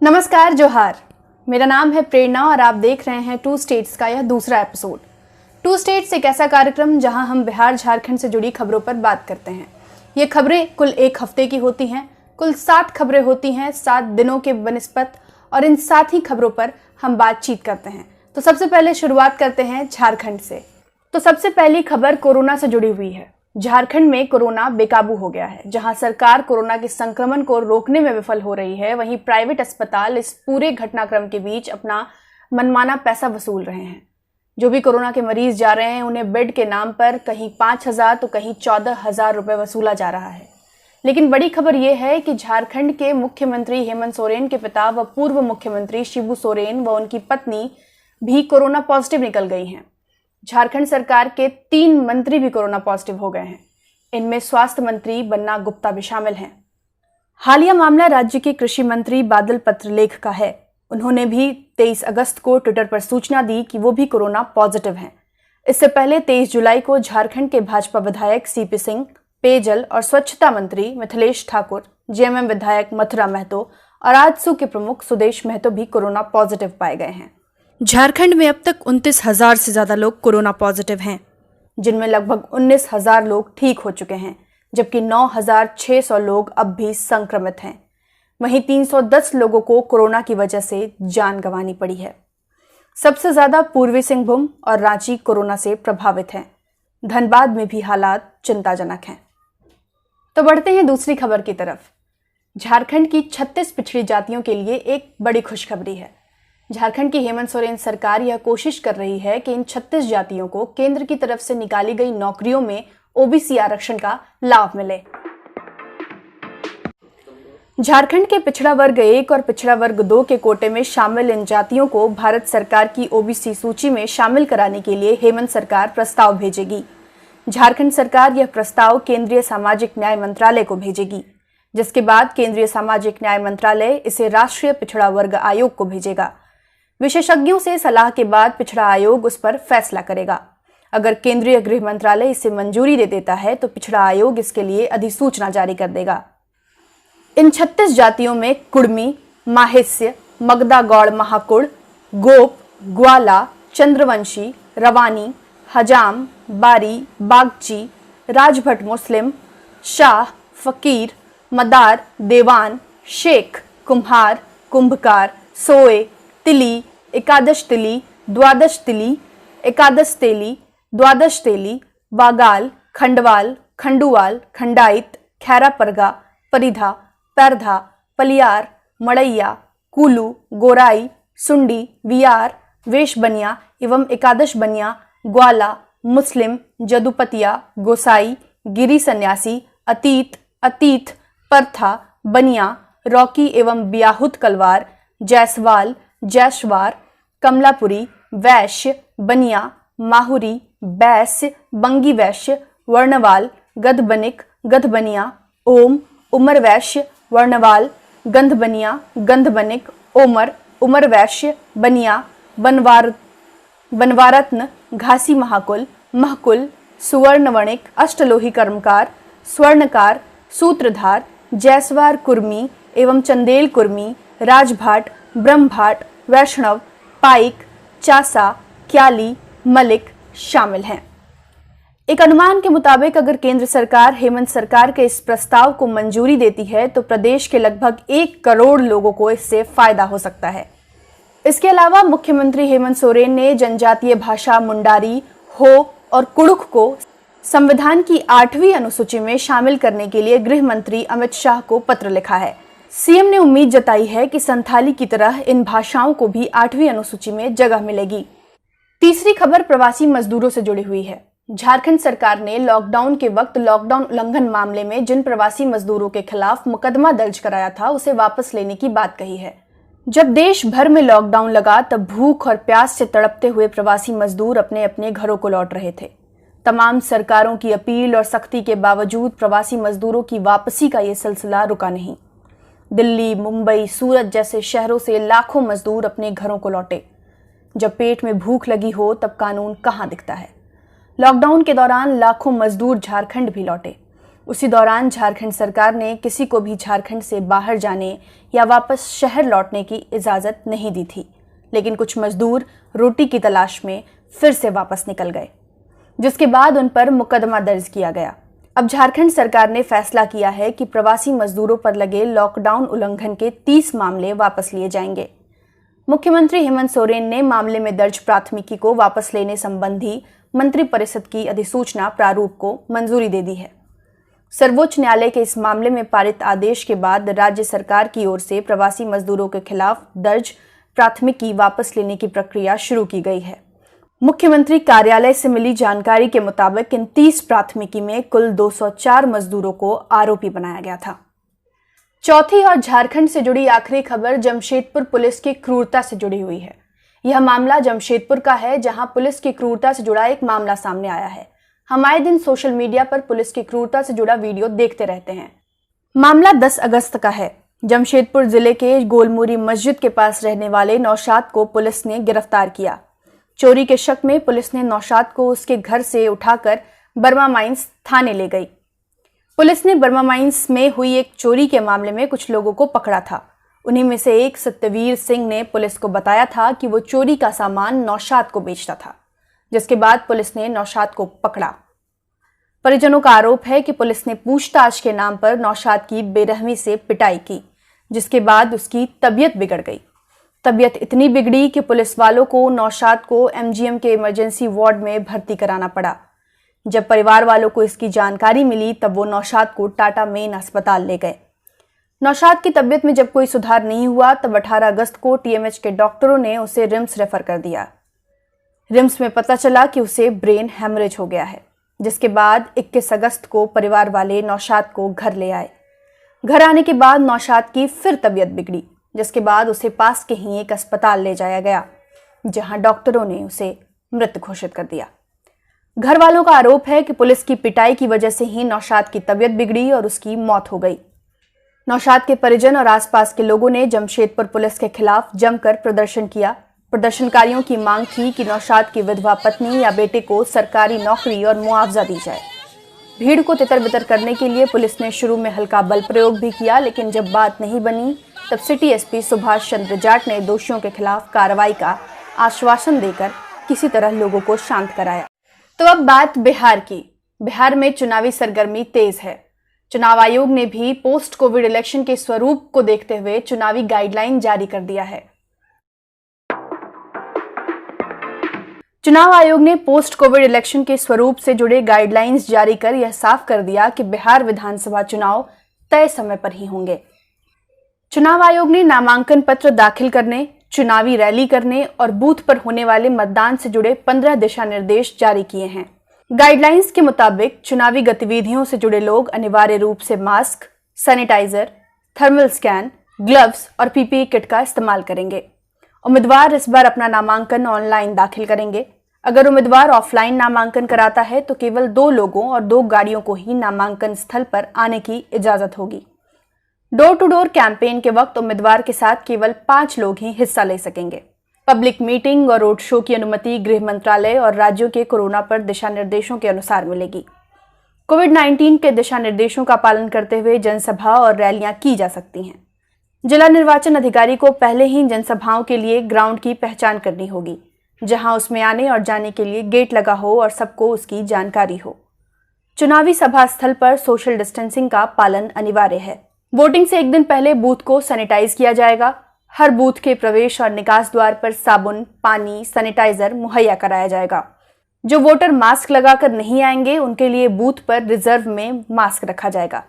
नमस्कार, जोहार। मेरा नाम है प्रेरणा और आप देख रहे हैं टू स्टेट्स का यह दूसरा एपिसोड। टू स्टेट्स एक ऐसा कार्यक्रम जहां हम बिहार झारखंड से जुड़ी खबरों पर बात करते हैं। ये खबरें कुल एक हफ्ते की होती हैं, कुल 7 खबरें होती हैं 7 दिनों के बनिस्पत, और इन 7 ही खबरों पर हम बातचीत करते हैं। तो सबसे पहले शुरुआत करते हैं झारखंड से। तो सबसे पहली खबर कोरोना से जुड़ी हुई है। झारखंड में कोरोना बेकाबू हो गया है। जहां सरकार कोरोना के संक्रमण को रोकने में विफल हो रही है, वहीं प्राइवेट अस्पताल इस पूरे घटनाक्रम के बीच अपना मनमाना पैसा वसूल रहे हैं। जो भी कोरोना के मरीज जा रहे हैं, उन्हें बेड के नाम पर कहीं 5,000 तो कहीं 14,000 रुपए वसूला जा रहा है। लेकिन बड़ी खबर यह है कि झारखंड के मुख्यमंत्री हेमंत सोरेन के पिता व पूर्व मुख्यमंत्री शिबू सोरेन व उनकी पत्नी भी कोरोना पॉजिटिव निकल गई हैं। झारखंड सरकार के 3 मंत्री भी कोरोना पॉजिटिव हो गए हैं। इनमें स्वास्थ्य मंत्री बन्ना गुप्ता भी शामिल हैं। हालिया मामला राज्य के कृषि मंत्री बादल पत्रलेख का है। उन्होंने भी 23 अगस्त को ट्विटर पर सूचना दी कि वो भी कोरोना पॉजिटिव हैं। इससे पहले 23 जुलाई को झारखंड के भाजपा विधायक सीपी सिंह, पेयजल और स्वच्छता मंत्री मिथिलेश ठाकुर, जेएमएम विधायक मथुरा महतो और आजसू के प्रमुख सुदेश महतो भी कोरोना पॉजिटिव पाए गए हैं। झारखंड में अब तक 29,000 से ज्यादा लोग कोरोना पॉजिटिव हैं, जिनमें लगभग 19,000 लोग ठीक हो चुके हैं, जबकि 9,600 लोग अब भी संक्रमित हैं। वहीं 310 लोगों को कोरोना की वजह से जान गंवानी पड़ी है। सबसे ज्यादा पूर्वी सिंहभूम और रांची कोरोना से प्रभावित हैं। धनबाद में भी हालात चिंताजनक हैं। तो बढ़ते हैं दूसरी खबर की तरफ। झारखंड की 36 पिछड़ी जातियों के लिए एक बड़ी खुशखबरी है। झारखंड की हेमंत सोरेन सरकार यह कोशिश कर रही है कि इन 36 जातियों को केंद्र की तरफ से निकाली गई नौकरियों में ओबीसी आरक्षण का लाभ मिले। झारखंड के पिछड़ा वर्ग 1 और पिछड़ा वर्ग 2 के कोटे में शामिल इन जातियों को भारत सरकार की ओबीसी सूची में शामिल कराने के लिए हेमंत सरकार प्रस्ताव भेजेगी। झारखंड सरकार यह प्रस्ताव केंद्रीय सामाजिक न्याय मंत्रालय को भेजेगी, जिसके बाद केंद्रीय सामाजिक न्याय मंत्रालय इसे राष्ट्रीय पिछड़ा वर्ग आयोग को भेजेगा। विशेषज्ञों से सलाह के बाद पिछड़ा आयोग उस पर फैसला करेगा। अगर केंद्रीय गृह मंत्रालय इसे मंजूरी दे देता है तो पिछड़ा आयोग इसके लिए अधिसूचना जारी कर देगा। इन 36 जातियों में कुड़मी, माहेस्य, मगदा गौड़ महाकुड़, गोप, ग्वाला, चंद्रवंशी, रवानी, हजाम, बारी, बागची, राजभट मुस्लिम, शाह, फकीर, मदार, देवान, शेख, कुम्हार, कुंभकार, सोए, तिली, एकादश तिली, द्वादश तिली, एकादश तेली, द्वादश तेली, वागाल, खंडवाल, खंडुवाल, खंडाइत, खैरा परगा, परिधा, परधा, पलियार, मड़ैया, कूलू, गोराई, सुंडी, वियार, वेश बनिया एवं एकादश बनिया, ग्वाला, मुस्लिम, जदुपतिया, गोसाई, गिरी सन्यासी, अतीत, अतीत, परथा, बनिया, रॉकी एवं ब्याहुत कलवार, जैसवाल, जैशवार, कमलापुरी, वैश्य, बनिया, माहुरी, बैश्य, बंगी वैश्य, वर्णवाल, गधबनिक, गधबनिया, ओम, उमर वैश्य, वर्णवाल, गंधबनिया, गंधबनिक, ओमर, उमर वैश्य, बनिया, बनवारत्न, घासी महाकुल, महकुल, सुवर्णवणिक, अष्टलोही कर्मकार, स्वर्णकार, सूत्रधार, जैसवार कुर्मी एवं चंदेल कुर्मी, राजभाट, ब्रह्मभाट, वैष्णव, पाइक, चासा, क्याली, मलिक शामिल हैं। एक अनुमान के मुताबिक अगर केंद्र सरकार हेमंत सरकार के इस प्रस्ताव को मंजूरी देती है तो प्रदेश के लगभग 1 करोड़ लोगों को इससे फायदा हो सकता है। इसके अलावा मुख्यमंत्री हेमंत सोरेन ने जनजातीय भाषा मुंडारी, हो और कुड़ुख को संविधान की 8वीं अनुसूची में शामिल करने के लिए गृह मंत्री अमित शाह को पत्र लिखा है। सीएम ने उम्मीद जताई है कि संथाली की तरह इन भाषाओं को भी 8वीं अनुसूची में जगह मिलेगी। तीसरी खबर प्रवासी मजदूरों से जुड़ी हुई है। झारखंड सरकार ने लॉकडाउन के वक्त लॉकडाउन उल्लंघन मामले में जिन प्रवासी मजदूरों के खिलाफ मुकदमा दर्ज कराया था उसे वापस लेने की बात कही है। जब देश भर में लॉकडाउन लगा तब भूख और प्यास से तड़पते हुए प्रवासी मजदूर अपने अपने घरों को लौट रहे थे। तमाम सरकारों की अपील और सख्ती के बावजूद प्रवासी मजदूरों की वापसी का ये सिलसिला रुका नहीं। दिल्ली, मुंबई, सूरत जैसे शहरों से लाखों मजदूर अपने घरों को लौटे। जब पेट में भूख लगी हो तब कानून कहाँ दिखता है। लॉकडाउन के दौरान लाखों मजदूर झारखंड भी लौटे। उसी दौरान झारखंड सरकार ने किसी को भी झारखंड से बाहर जाने या वापस शहर लौटने की इजाज़त नहीं दी थी, लेकिन कुछ मजदूर रोटी की तलाश में फिर से वापस निकल गए, जिसके बाद उन पर मुकदमा दर्ज किया गया। अब झारखंड सरकार ने फैसला किया है कि प्रवासी मजदूरों पर लगे लॉकडाउन उल्लंघन के 30 मामले वापस लिए जाएंगे। मुख्यमंत्री हेमंत सोरेन ने मामले में दर्ज प्राथमिकी को वापस लेने संबंधी मंत्रिपरिषद की अधिसूचना प्रारूप को मंजूरी दे दी है। सर्वोच्च न्यायालय के इस मामले में पारित आदेश के बाद राज्य सरकार की ओर से प्रवासी मजदूरों के खिलाफ दर्ज प्राथमिकी वापस लेने की प्रक्रिया शुरू की गई है। मुख्यमंत्री कार्यालय से मिली जानकारी के मुताबिक इन 30 प्राथमिकी में कुल 204 मजदूरों को आरोपी बनाया गया था। चौथी और झारखंड से जुड़ी आखिरी खबर जमशेदपुर पुलिस की क्रूरता से जुड़ी हुई है। यह मामला जमशेदपुर का है, जहां पुलिस की क्रूरता से जुड़ा एक मामला सामने आया है। हम आए दिन सोशल मीडिया पर पुलिस की क्रूरता से जुड़ा वीडियो देखते रहते हैं। मामला 10 अगस्त का है। जमशेदपुर जिले के गोलमुरी मस्जिद के पास रहने वाले नौशाद को पुलिस ने गिरफ्तार किया। चोरी के शक में पुलिस ने नौशाद को उसके घर से उठाकर बर्मा माइंस थाने ले गई। पुलिस ने बर्मा माइंस में हुई एक चोरी के मामले में कुछ लोगों को पकड़ा था। उन्हीं में से एक सत्यवीर सिंह ने पुलिस को बताया था कि वो चोरी का सामान नौशाद को बेचता था, जिसके बाद पुलिस ने नौशाद को पकड़ा। परिजनों का आरोप है कि पुलिस ने पूछताछ के नाम पर नौशाद की बेरहमी से पिटाई की, जिसके बाद उसकी तबीयत बिगड़ गई। तबीयत इतनी बिगड़ी कि पुलिस वालों को नौशाद को एमजीएम के इमरजेंसी वार्ड में भर्ती कराना पड़ा। जब परिवार वालों को इसकी जानकारी मिली तब वो नौशाद को टाटा मेन अस्पताल ले गए। नौशाद की तबीयत में जब कोई सुधार नहीं हुआ तब 18 अगस्त को टीएमएच के डॉक्टरों ने उसे रिम्स रेफर कर दिया। रिम्स में पता चला कि उसे ब्रेन हेमरेज हो गया है, जिसके बाद 21 अगस्त को परिवार वाले नौशाद को घर ले आए। घर आने के बाद नौशाद की फिर तबीयत बिगड़ी, जिसके बाद उसे पास के ही एक अस्पताल ले जाया गया, जहां डॉक्टरों ने उसे मृत घोषित कर दिया। घर वालों का आरोप है कि पुलिस की पिटाई की वजह से ही नौशाद की तबीयत बिगड़ी और उसकी मौत हो गई। नौशाद के परिजन और आसपास के लोगों ने जमशेदपुर पुलिस के खिलाफ जमकर प्रदर्शन किया। प्रदर्शनकारियों की मांग थी कि नौशाद की विधवा पत्नी या बेटे को सरकारी नौकरी और मुआवजा दी जाए। भीड़ को तितर-बितर करने के लिए पुलिस ने शुरू में हल्का बल प्रयोग भी किया, लेकिन जब बात नहीं बनी तब सिटी एसपी सुभाष चंद्र जाट ने दोषियों के खिलाफ कार्रवाई का आश्वासन देकर किसी तरह लोगों को शांत कराया। तो अब बात बिहार की। बिहार में चुनावी सरगर्मी तेज है। चुनाव आयोग ने भी पोस्ट कोविड इलेक्शन के स्वरूप को देखते हुए चुनावी गाइडलाइन जारी कर दिया है। चुनाव आयोग ने पोस्ट कोविड इलेक्शन के स्वरूप से जुड़े गाइडलाइंस जारी कर यह साफ कर दिया कि बिहार विधानसभा चुनाव तय समय पर ही होंगे। चुनाव आयोग ने नामांकन पत्र दाखिल करने, चुनावी रैली करने और बूथ पर होने वाले मतदान से जुड़े 15 दिशा निर्देश जारी किए हैं। गाइडलाइंस के मुताबिक चुनावी गतिविधियों से जुड़े लोग अनिवार्य रूप से mask, sanitiser, thermal scan, gloves और पीपीई किट का इस्तेमाल करेंगे। उम्मीदवार इस बार अपना नामांकन ऑनलाइन दाखिल करेंगे। अगर उम्मीदवार ऑफलाइन नामांकन कराता है तो केवल 2 लोगों और 2 गाड़ियों को ही नामांकन स्थल पर आने की इजाजत होगी। डोर टू डोर कैंपेन के वक्त उम्मीदवार के साथ केवल 5 लोग ही हिस्सा ले सकेंगे। पब्लिक मीटिंग और रोड शो की अनुमति गृह मंत्रालय और राज्यों के कोरोना पर दिशा निर्देशों के अनुसार मिलेगी। कोविड-19 के दिशा निर्देशों का पालन करते हुए जनसभा और रैलियां की जा सकती हैं। जिला निर्वाचन अधिकारी को पहले ही जनसभाओं के लिए ग्राउंड की पहचान करनी होगी, जहां उसमें आने और जाने के लिए गेट लगा हो और सबको उसकी जानकारी हो। चुनावी सभा स्थल पर सोशल डिस्टेंसिंग का पालन अनिवार्य है। वोटिंग से एक दिन पहले बूथ को सैनिटाइज किया जाएगा। हर बूथ के प्रवेश और निकास द्वार पर साबुन, पानी, सैनिटाइजर मुहैया कराया जाएगा। जो वोटर मास्क लगाकर नहीं आएंगे उनके लिए बूथ पर रिजर्व में मास्क रखा जाएगा।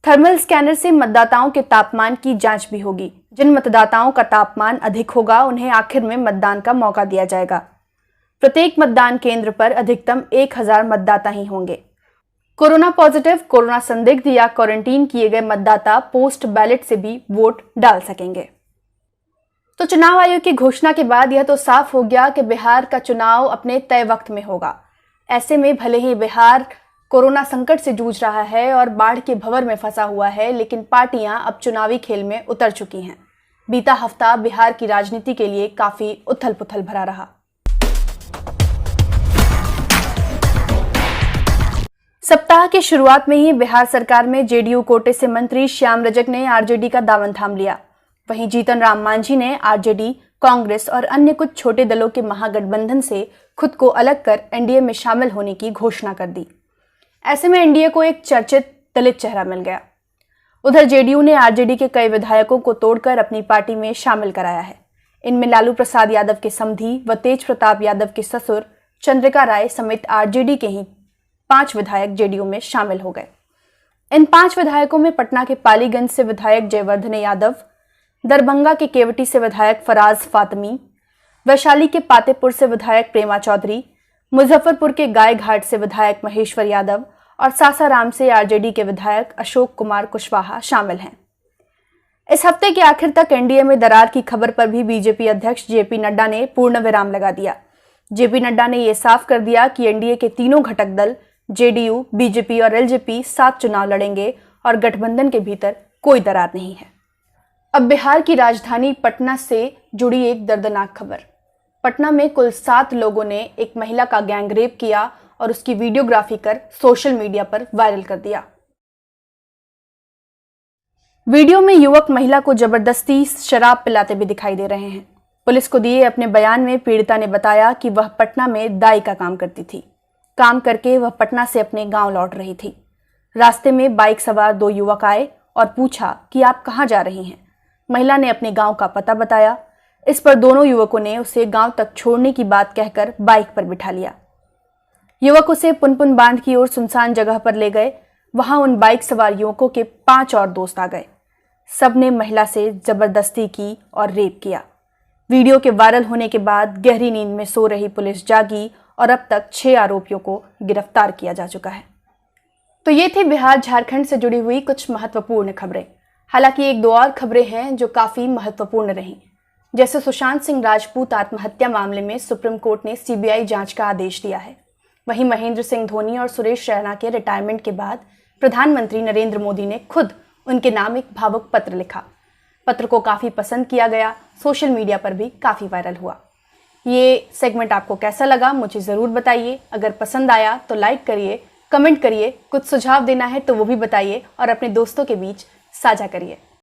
थर्मल स्कैनर से मतदाताओं के तापमान की जांच भी होगी। जिन मतदाताओं का तापमान अधिक होगा उन्हें आखिर में मतदान का मौका दिया जाएगा। प्रत्येक मतदान केंद्र पर अधिकतम 1000 मतदाता ही होंगे। कोरोना पॉजिटिव, कोरोना संदिग्ध या क्वारंटीन किए गए मतदाता पोस्ट बैलेट से भी वोट डाल सकेंगे। तो चुनाव आयोग की घोषणा के बाद यह तो साफ हो गया कि बिहार का चुनाव अपने तय वक्त में होगा। ऐसे में भले ही बिहार कोरोना संकट से जूझ रहा है और बाढ़ के भंवर में फंसा हुआ है, लेकिन पार्टियां अब चुनावी खेल में उतर चुकी हैं। बीता हफ्ता बिहार की राजनीति के लिए काफी उथल-पुथल भरा रहा। सप्ताह की शुरुआत में ही बिहार सरकार में जेडीयू कोटे से मंत्री श्याम रजक ने आरजेडी का दामन थाम लिया। वहीं जीतन राम मांझी ने आरजेडी, कांग्रेस और अन्य कुछ छोटे दलों के महागठबंधन से खुद को अलग कर एनडीए में शामिल होने की घोषणा कर दी। ऐसे में एनडीए को एक चर्चित दलित चेहरा मिल गया। उधर जेडीयू ने आरजेडी के कई विधायकों को तोड़कर अपनी पार्टी में शामिल कराया है। इनमें लालू प्रसाद यादव के समधी व तेज प्रताप यादव के ससुर चंद्रिका राय समेत आरजेडी के ही 5 विधायक जेडीयू में शामिल हो गए। इन 5 विधायकों में पटना के पालीगंज से विधायक जयवर्धने यादव, दरभंगा के केवटी से विधायक फराज फातमी, वैशाली के पातेपुर से विधायक प्रेमा चौधरी, मुजफ्फरपुर के गायघाट से विधायक महेश्वर यादव और सासाराम से आरजेडी के विधायक अशोक कुमार कुशवाहा शामिल हैं। इस हफ्ते के आखिर तक एनडीए में दरार की खबर पर भी बीजेपी अध्यक्ष जेपी नड्डा ने पूर्ण विराम लगा दिया। जेपी नड्डा ने यह साफ कर दिया कि एनडीए के तीनों घटक दल जेडीयू, बीजेपी और एलजेपी साथ चुनाव लड़ेंगे और गठबंधन के भीतर कोई दरार नहीं है। अब बिहार की राजधानी पटना से जुड़ी एक दर्दनाक खबर। पटना में कुल 7 लोगों ने एक महिला का गैंगरेप किया और उसकी वीडियोग्राफी कर सोशल मीडिया पर वायरल कर दिया। वीडियो में युवक महिला को जबरदस्ती शराब पिलाते भी दिखाई दे रहे हैं। पुलिस को दिए अपने बयान में पीड़िता ने बताया कि वह पटना में दाई का काम करती थी। काम करके वह पटना से अपने गांव लौट रही थी। रास्ते में बाइक सवार 2 युवक आए और पूछा कि आप कहां जा रही हैं। महिला ने अपने गांव का पता बताया। इस पर दोनों युवकों ने उसे गांव तक छोड़ने की बात कहकर बाइक पर बिठा लिया। युवक उसे पुनपुन बांध की ओर सुनसान जगह पर ले गए। वहां उन बाइक सवार युवकों के 5 और दोस्त आ गए। सबने महिला से जबरदस्ती की और रेप किया। वीडियो के वायरल होने के बाद गहरी नींद में सो रही पुलिस जागी और अब तक 6 आरोपियों को गिरफ्तार किया जा चुका है। तो ये थी बिहार झारखंड से जुड़ी हुई कुछ महत्वपूर्ण खबरें। हालांकि 1-2 और खबरें हैं जो काफी महत्वपूर्ण रहीं। जैसे सुशांत सिंह राजपूत आत्महत्या मामले में सुप्रीम कोर्ट ने सीबीआई जांच का आदेश दिया है। वहीं महेंद्र सिंह धोनी और सुरेश रैना के रिटायरमेंट के बाद प्रधानमंत्री नरेंद्र मोदी ने खुद उनके नाम एक भावुक पत्र लिखा। पत्र को काफी पसंद किया गया, सोशल मीडिया पर भी काफी वायरल हुआ। ये सेगमेंट आपको कैसा लगा मुझे ज़रूर बताइए। अगर पसंद आया तो लाइक करिए, कमेंट करिए, कुछ सुझाव देना है तो वो भी बताइए और अपने दोस्तों के बीच साझा करिए।